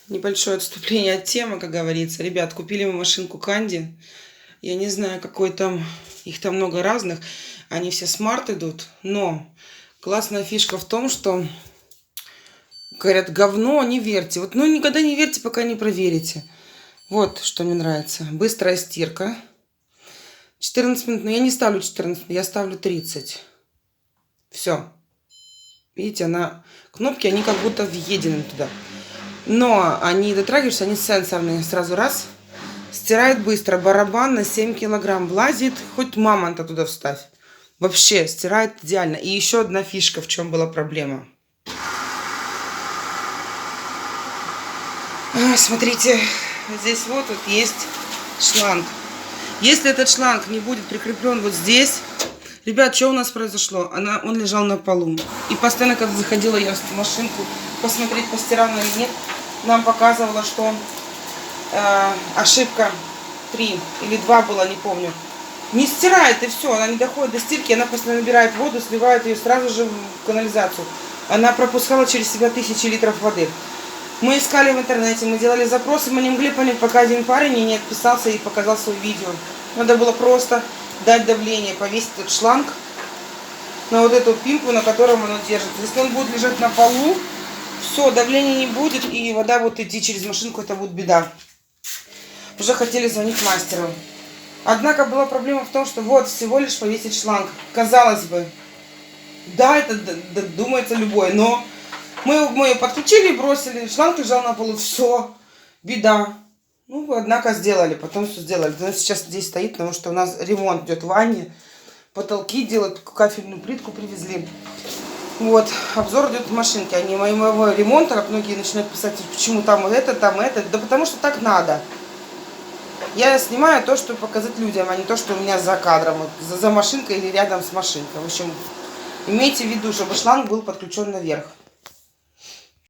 Небольшое отступление от темы, как говорится. Ребят, купили мы машинку Канди. Я не знаю, какой там... Их там много разных. Они все смарт идут. Но классная фишка в том, что... Говорят, говно, не верьте. Вот, ну, никогда не верьте, пока не проверите. Вот, что мне нравится. Быстрая стирка. 14 минут. Но я не ставлю 14, я ставлю 30. Все. Видите, кнопки, они как будто въедены туда. Но они дотрагиваешься, они сенсорные. Сразу раз. Стирает быстро. Барабан на 7 килограмм влазит. Хоть мамонта туда вставь. Вообще, стирает идеально. И еще одна фишка, в чем была проблема. Смотрите, здесь вот есть шланг. Если этот шланг не будет прикреплен вот здесь... Ребят, что у нас произошло? Он лежал на полу. И постоянно, когда заходила я в машинку посмотреть, постирано или нет, нам показывало, что ошибка 3 или 2 была, не помню. Не стирает, и все. Она не доходит до стирки, она постоянно набирает воду, сливает ее сразу же в канализацию. Она пропускала через себя 1000 литров воды. Мы искали в интернете, мы делали запросы, мы не могли понять, пока один парень не отписался и показал свое видео. Надо было просто дать давление, повесить этот шланг на вот эту пимпу, на котором оно держится. Если он будет лежать на полу, все, давления не будет, и вода будет идти через машинку, это будет беда. Уже хотели звонить мастеру. Однако была проблема в том, что вот всего лишь повесить шланг. Казалось бы, да, это думается любой, но мы ее подключили и бросили, шланг лежал на полу, все, беда. Ну, однако сделали, потом все сделали. Он сейчас здесь стоит, потому что у нас ремонт идет в ванне. Потолки делают, кафельную плитку привезли. Вот, обзор идет в машинке, а не моего ремонта, как многие начинают писать, почему там это. Да потому что так надо. Я снимаю то, чтобы показать людям, а не то, что у меня за кадром, вот, за машинкой или рядом с машинкой. В общем, имейте в виду, чтобы шланг был подключен наверх.